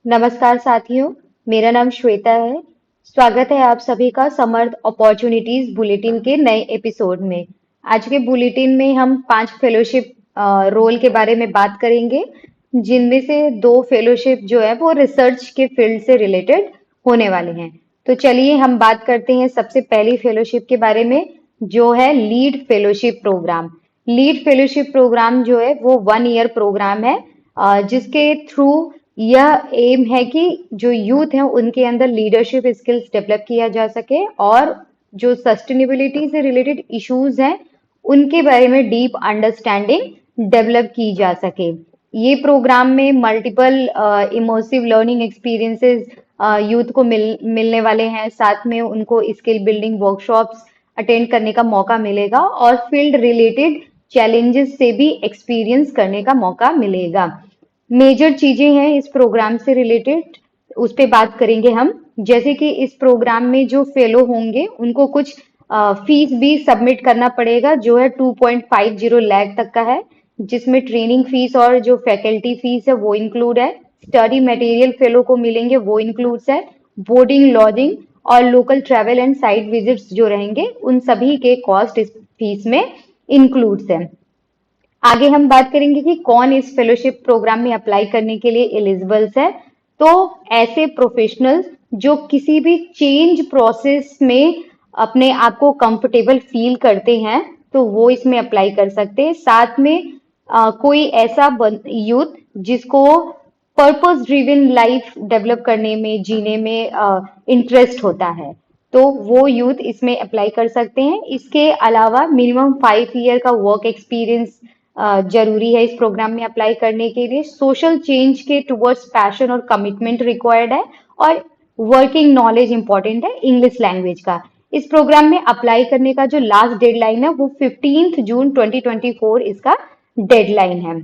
नमस्कार साथियों, मेरा नाम श्वेता है। स्वागत है आप सभी का समर्थ अपॉर्चुनिटीज बुलेटिन के नए एपिसोड में। आज के बुलेटिन में हम 5 फेलोशिप रोल के बारे में बात करेंगे, जिनमें से 2 फेलोशिप जो है वो रिसर्च के फील्ड से रिलेटेड होने वाले हैं। तो चलिए हम बात करते हैं सबसे पहली फेलोशिप के बारे में, जो है lead fellowship programme. Lead fellowship programme जो है वो 1 ईयर प्रोग्राम है, जिसके थ्रू यह एम है कि जो यूथ है उनके अंदर लीडरशिप स्किल्स डेवलप किया जा सके और जो सस्टेनेबिलिटी से रिलेटेड इश्यूज हैं उनके बारे में डीप अंडरस्टैंडिंग डेवलप की जा सके। ये प्रोग्राम में multiple immersive learning experiences youth को मिलने वाले हैं। साथ में उनको स्किल बिल्डिंग वर्कशॉप्स अटेंड करने का मौका मिलेगा और फील्ड रिलेटेड चैलेंजेस से भी एक्सपीरियंस करने का मौका मिलेगा। मेजर चीजें हैं इस प्रोग्राम से रिलेटेड, उस पे बात करेंगे हम। जैसे कि इस प्रोग्राम में जो फेलो होंगे उनको कुछ फीस भी सबमिट करना पड़ेगा, जो है 2.50 लाख तक का है, जिसमें ट्रेनिंग फीस और जो फैकल्टी फीस है वो इंक्लूड है। स्टडी मटेरियल फेलो को मिलेंगे वो इंक्लूड्स है। बोर्डिंग, लॉजिंग और local travel and site visits जो रहेंगे उन सभी के कॉस्ट इस फीस में इंक्लूड्स है। आगे हम बात करेंगे कि कौन इस फेलोशिप प्रोग्राम में अप्लाई करने के लिए एलिजिबल है। तो ऐसे प्रोफेशनल्स जो किसी भी चेंज प्रोसेस में अपने आप को कंफर्टेबल फील करते हैं तो वो इसमें अप्लाई कर सकते हैं। साथ में कोई ऐसा यूथ जिसको पर्पस ड्रिवन लाइफ डेवलप करने में, जीने में इंटरेस्ट होता है, तो वो यूथ इसमें अप्लाई कर सकते हैं। इसके अलावा मिनिमम 5 ईयर का वर्क एक्सपीरियंस जरूरी है इस प्रोग्राम में अप्लाई करने के लिए। सोशल चेंज के टुवर्ड्स पैशन और कमिटमेंट रिक्वायर्ड है और वर्किंग नॉलेज इंपॉर्टेंट है, इंग्लिश लैंग्वेज का। इस प्रोग्राम में अप्लाई करने का जो लास्ट डेडलाइन है वो 15 जून 2024 इसका डेडलाइन है।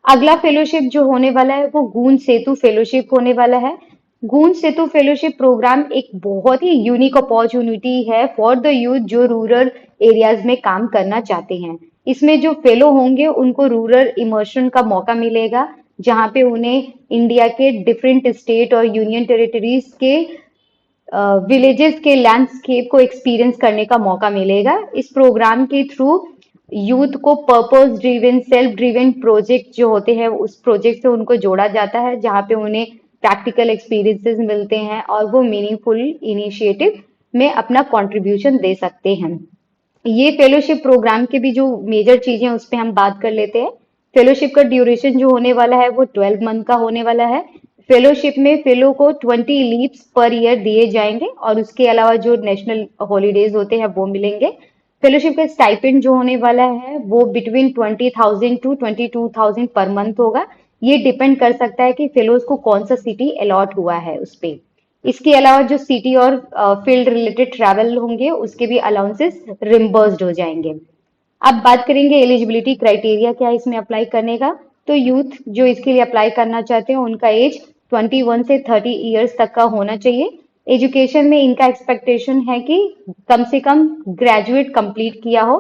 अगला फेलोशिप जो होने वाला है वो गूंज सेतु फेलोशिप होने वाला है। गूंज सेतु फेलोशिप प्रोग्राम एक बहुत ही यूनिक अपॉर्चुनिटी है फॉर द यूथ जो रूरल एरियाज में काम करना चाहते हैं। इसमें जो फेलो होंगे उनको रूरल इमर्शन का मौका मिलेगा, जहां पे उन्हें इंडिया के डिफरेंट स्टेट और यूनियन टेरिटरीज के विलेजेस के लैंडस्केप को एक्सपीरियंस करने का मौका मिलेगा। इस प्रोग्राम के थ्रू यूथ को purpose driven, self driven project जो होते हैं उस प्रोजेक्ट से उनको जोड़ा जाता है, जहां पे उन्हें प्रैक्टिकल एक्सपीरियंसेस मिलते हैं और वो मीनिंगफुल इनिशिएटिव में अपना कंट्रीब्यूशन दे सकते हैं। ये फेलोशिप प्रोग्राम के भी जो मेजर चीजें उस पर हम बात कर लेते हैं। फेलोशिप का ड्यूरेशन जो होने वाला है वो 12 मंथ का होने वाला है। फेलोशिप में फेलो को 20 लीव्स पर ईयर दिए जाएंगे और उसके अलावा जो नेशनल हॉलीडेज होते हैं वो मिलेंगे। फेलोशिप का स्टाइपेंड जो होने वाला है वो बिटवीन 20,000 टू 22,000 पर मंथ होगा। ये डिपेंड कर सकता है कि फेलोज को कौन सा सिटी अलॉट हुआ है उस पे। इसके अलावा जो सिटी और फील्ड रिलेटेड ट्रैवल होंगे उसके भी अलाउंसेस रिम्बर्स्ड हो जाएंगे। अब बात करेंगे एलिजिबिलिटी क्राइटेरिया क्या है इसमें अप्लाई करने का। तो यूथ जो इसके लिए अप्लाई करना चाहते हैं उनका एज 21 से 30 ईयर्स तक का होना चाहिए। एजुकेशन में इनका एक्सपेक्टेशन है कि कम से कम ग्रेजुएट कंप्लीट किया हो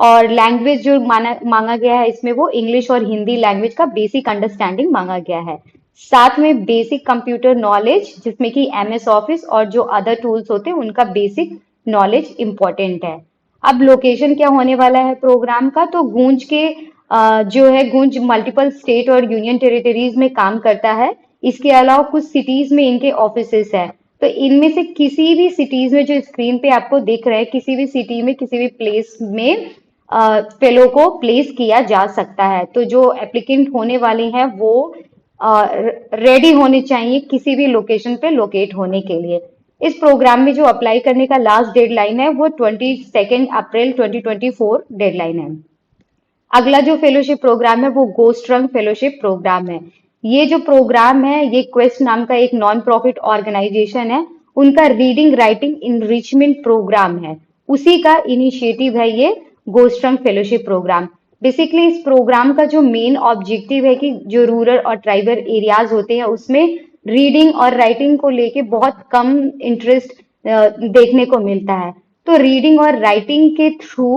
और लैंग्वेज जो मांगा गया है इसमें वो इंग्लिश और हिंदी लैंग्वेज का बेसिक अंडरस्टैंडिंग मांगा गया है। साथ में बेसिक कंप्यूटर नॉलेज, जिसमें कि एमएस ऑफिस और जो अदर टूल्स होते हैं उनका बेसिक नॉलेज इंपॉर्टेंट है। अब लोकेशन क्या होने वाला है प्रोग्राम का, तो गूंज के जो है गूंज मल्टीपल स्टेट और यूनियन टेरिटरीज में काम करता है। इसके अलावा कुछ सिटीज में इनके ऑफिसेस है। तो इनमें से किसी भी सिटीज में जो स्क्रीन पे आपको दिख रहा है, किसी भी सिटी में किसी भी प्लेस में फेलो को प्लेस किया जा सकता है। तो जो एप्लीकेंट होने वाले हैं वो रेडी होने चाहिए किसी भी लोकेशन पे लोकेट होने के लिए। इस प्रोग्राम में जो अप्लाई करने का लास्ट डेडलाइन है वो 22 अप्रैल 2024 डेडलाइन है। अगला जो फेलोशिप प्रोग्राम है वो गोस्ट रंग फेलोशिप प्रोग्राम है। ये जो प्रोग्राम है ये क्वेस्ट नाम का एक नॉन प्रॉफिट ऑर्गेनाइजेशन है, उनका रीडिंग राइटिंग इनरिचमेंट प्रोग्राम है, उसी का इनिशिएटिव है ये गोस्ट रंग फेलोशिप प्रोग्राम। बेसिकली इस प्रोग्राम का जो मेन ऑब्जेक्टिव है कि जो रूरल और ट्राइबल एरियाज होते हैं उसमें रीडिंग और राइटिंग को लेके बहुत कम इंटरेस्ट देखने को मिलता है। तो रीडिंग और राइटिंग के थ्रू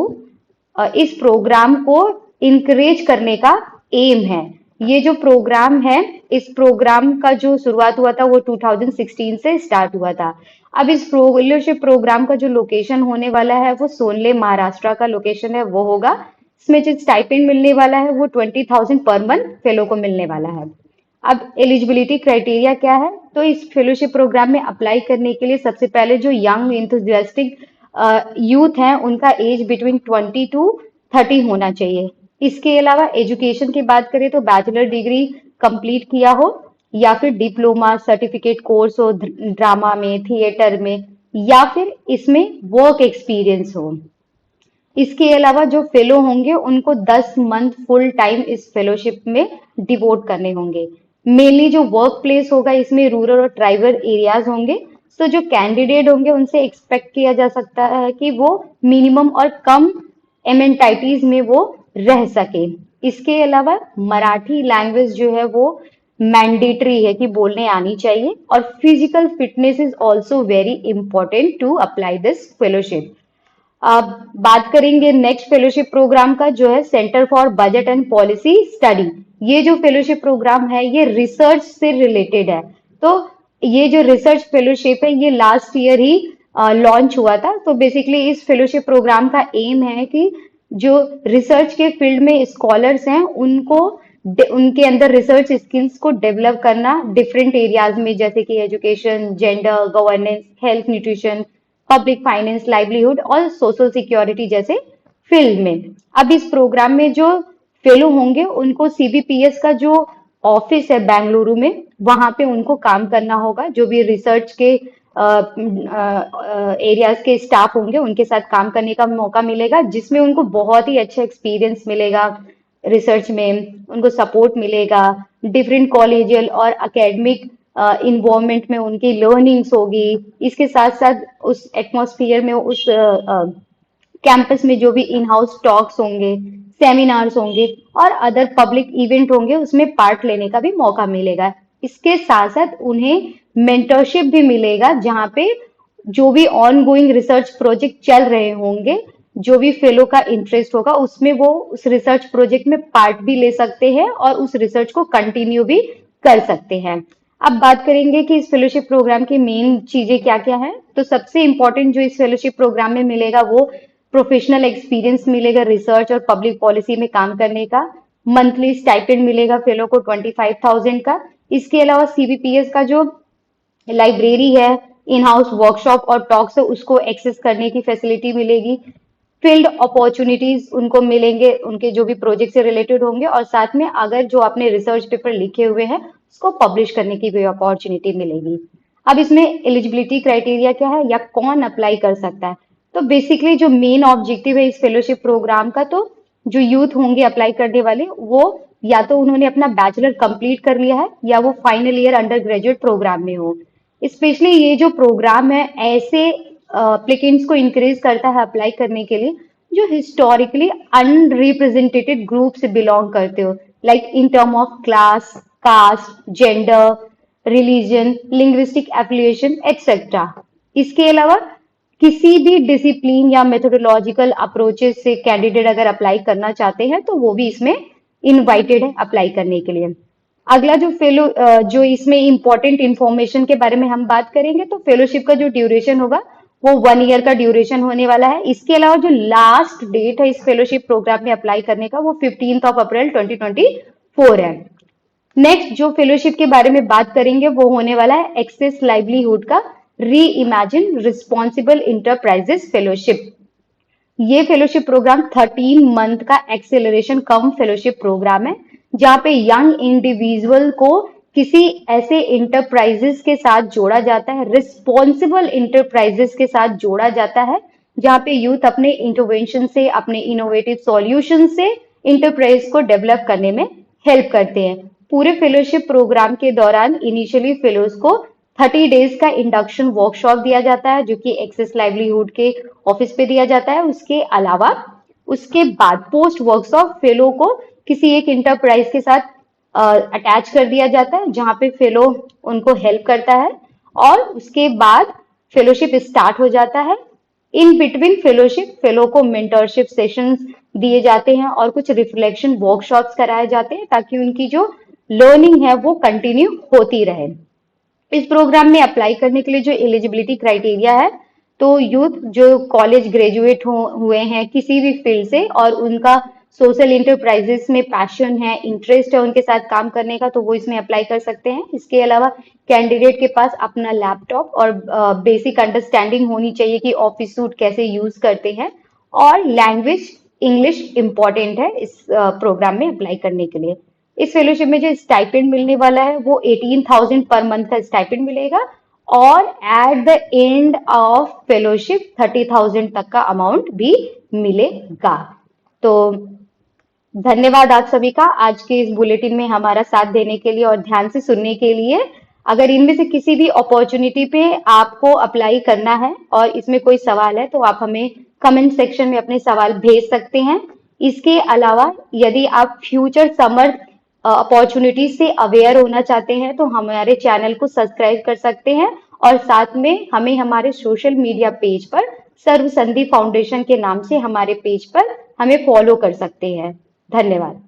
इस प्रोग्राम को इंकरेज करने का एम है। ये जो प्रोग्राम है, इस प्रोग्राम का जो शुरुआत हुआ था वो 2016 से स्टार्ट हुआ था। अब इस फेलोशिप प्रोग्राम का जो लोकेशन होने वाला है वो सोनले महाराष्ट्र का लोकेशन है वो होगा। इसमें जो स्टाइपेंड मिलने वाला है वो 20,000 पर मंथ फेलो को मिलने वाला है। अब एलिजिबिलिटी क्राइटेरिया क्या है? तो इस फेलोशिप प्रोग्राम में अप्लाई करने के लिए सबसे पहले जो यंग इंथुजियास्टिक यूथ हैं उनका एज बिटवीन 20 टू 30 होना चाहिए। इसके अलावा एजुकेशन की बात करें तो बैचलर डिग्री कंप्लीट किया हो या फिर डिप्लोमा सर्टिफिकेट कोर्स हो ड्रामा में, थिएटर में, या फिर इसमें वर्क एक्सपीरियंस हो। इसके अलावा जो फेलो होंगे उनको 10 मंथ फुल टाइम इस फेलोशिप में डिवोट करने होंगे। मेनली जो वर्क प्लेस होगा इसमें रूरल और ट्राइबल एरियाज होंगे। तो जो कैंडिडेट होंगे उनसे एक्सपेक्ट किया जा सकता है कि वो मिनिमम और कम एमेंटाइटीज में वो रह सके। इसके अलावा मराठी लैंग्वेज जो है वो मैंडेटरी है कि बोलने आनी चाहिए, और physical fitness is also very important to apply this fellowship. अब बात करेंगे नेक्स्ट फेलोशिप प्रोग्राम का, जो है centre for budget and policy study. ये जो फेलोशिप प्रोग्राम है ये रिसर्च से रिलेटेड है। तो ये जो रिसर्च फेलोशिप है ये लास्ट ईयर ही लॉन्च हुआ था। तो बेसिकली इस फेलोशिप प्रोग्राम का एम है कि जो रिसर्च के फील्ड में स्कॉलर्स हैं उनको उनके अंदर रिसर्च स्किल्स को डेवलप करना डिफरेंट एरियाज में, जैसे कि education, gender, governance, health, nutrition, public finance, livelihood और सोशल सिक्योरिटी जैसे फील्ड में। अब इस प्रोग्राम में जो फेलो होंगे उनको सीबीपीएस का जो ऑफिस है बेंगलुरु में, वहां पे उनको काम करना होगा। जो भी रिसर्च के एरियाज के स्टाफ होंगे उनके साथ काम करने का मौका मिलेगा, जिसमें उनको बहुत ही अच्छा एक्सपीरियंस मिलेगा। रिसर्च में उनको सपोर्ट मिलेगा, डिफरेंट कॉलेजियल और एकेडमिक इन्वायरमेंट में उनकी लर्निंग्स होगी। इसके साथ साथ उस एटमॉस्फेयर में, उस कैंपस में जो भी इन हाउस टॉक्स होंगे, सेमिनार्स होंगे और अदर पब्लिक इवेंट होंगे उसमें पार्ट लेने का भी मौका मिलेगा। इसके साथ साथ उन्हें मेंटरशिप भी मिलेगा, जहां पे जो भी ऑन गोइंग रिसर्च प्रोजेक्ट चल रहे होंगे, जो भी फेलो का इंटरेस्ट होगा उसमें वो उस रिसर्च प्रोजेक्ट में पार्ट भी ले सकते हैं और उस रिसर्च को कंटिन्यू भी कर सकते हैं। अब बात करेंगे कि इस फेलोशिप प्रोग्राम की मेन चीजें क्या क्या है। तो सबसे इंपॉर्टेंट जो इस फेलोशिप प्रोग्राम में मिलेगा वो प्रोफेशनल एक्सपीरियंस मिलेगा रिसर्च और पब्लिक पॉलिसी में काम करने का। मंथली स्टाइपेंड मिलेगा फेलो को 25,000 का। इसके अलावा सीबीपीएस का जो लाइब्रेरी है, इन हाउस वर्कशॉप और टॉक्स है, उसको एक्सेस करने की फैसिलिटी मिलेगी। फील्ड अपॉर्चुनिटीज उनको मिलेंगे उनके जो भी प्रोजेक्ट से रिलेटेड होंगे, और साथ में अगर जो आपने रिसर्च पेपर लिखे हुए हैं उसको पब्लिश करने की भी अपॉर्चुनिटी मिलेगी। अब इसमें एलिजिबिलिटी क्राइटेरिया क्या है या कौन अप्लाई कर सकता है? तो बेसिकली जो मेन ऑब्जेक्टिव है इस फेलोशिप प्रोग्राम का, तो जो यूथ होंगे अप्लाई करने वाले, वो या तो उन्होंने अपना बैचलर कंप्लीट कर लिया है या वो final year undergraduate programme में हो। स्पेशली ये जो प्रोग्राम है ऐसे एप्लीकेंट्स को इंकरेज करता है अप्लाई करने के लिए जो हिस्टोरिकली अनरिप्रेजेंटेटेड ग्रुप से बिलोंग करते हो, like in term of class, caste, gender, religion, linguistic affiliation etcetera. इसके अलावा किसी भी डिसिप्लिन या मेथोडोलॉजिकल अप्रोचेस से कैंडिडेट अगर अप्लाई करना चाहते हैं तो वो भी इसमें इनवाइटेड है अप्लाई करने के लिए। अगला जो फेलो जो इसमें इंपॉर्टेंट इंफॉर्मेशन के बारे में हम बात करेंगे, तो फेलोशिप का जो ड्यूरेशन होगा वो 1 ईयर का ड्यूरेशन होने वाला है। इसके अलावा जो लास्ट डेट है इस फेलोशिप प्रोग्राम में अप्लाई करने का वो 15 अप्रैल 2024 है। नेक्स्ट जो फेलोशिप के बारे में बात करेंगे वो होने वाला है एक्सेस लाइवलीहुड का री इमेजिन रिस्पॉन्सिबल इंटरप्राइजेस फेलोशिप। ये फेलोशिप प्रोग्राम 13 मंथ का एक्सेलरेशन कम फेलोशिप प्रोग्राम है, जहां पे यंग इंडिविजुअल को किसी ऐसे इंटरप्राइजेस के साथ जोड़ा जाता है, रिस्पॉन्सिबल इंटरप्राइजेस के साथ जोड़ा जाता है, जहां पे यूथ अपने इंटरवेंशन से, अपने इनोवेटिव सॉल्यूशन से इंटरप्राइज को डेवलप करने में हेल्प करते हैं। पूरे फेलोशिप प्रोग्राम के दौरान इनिशियली फेलोज को 30 डेज का इंडक्शन वर्कशॉप दिया जाता है, जो कि एक्सेस लाइवलीहुड के ऑफिस पे दिया जाता है। उसके अलावा उसके बाद पोस्ट वर्कशॉप फेलो को किसी एक इंटरप्राइज के साथ अटैच कर दिया जाता है, जहां पे फेलो उनको हेल्प करता है, और उसके बाद फेलोशिप स्टार्ट हो जाता है। इन बिटवीन फेलोशिप फेलो को मेंटरशिप सेशंस दिए जाते हैं और कुछ रिफ्लेक्शन वर्कशॉप्स कराए जाते हैं ताकि उनकी जो लर्निंग है वो कंटिन्यू होती रहे। इस प्रोग्राम में अप्लाई करने के लिए जो एलिजिबिलिटी क्राइटेरिया है, तो यूथ जो कॉलेज ग्रेजुएट हुए हैं किसी भी फील्ड से और उनका सोशल इंटरप्राइजेस में पैशन है, इंटरेस्ट है उनके साथ काम करने का, तो वो इसमें अप्लाई कर सकते हैं। इसके अलावा कैंडिडेट के पास अपना लैपटॉप और बेसिक अंडरस्टैंडिंग होनी चाहिए कि ऑफिस सूट कैसे यूज करते हैं, और लैंग्वेज इंग्लिश इंपॉर्टेंट है इस प्रोग्राम में अप्लाई करने के लिए। इस फेलोशिप में जो स्टाइपेंड मिलने वाला है वो 18,000 पर मंथ का स्टाइपेंड मिलेगा, और at the end of fellowship 30,000 तक का अमाउंट भी मिलेगा। तो धन्यवाद आप सभी का आज के इस बुलेटिन में हमारा साथ देने के लिए और ध्यान से सुनने के लिए। अगर इनमें से किसी भी अपॉर्चुनिटी पे आपको अप्लाई करना है और इसमें कोई सवाल है तो आप हमें कमेंट सेक्शन में अपने सवाल भेज सकते हैं। इसके अलावा यदि आप फ्यूचर समर अपॉर्चुनिटीज से अवेयर होना चाहते हैं तो हमारे चैनल को सब्सक्राइब कर सकते हैं, और साथ में हमें हमारे सोशल मीडिया पेज पर सर्व संधि फाउंडेशन के नाम से हमारे पेज पर हमें फॉलो कर सकते हैं। धन्यवाद।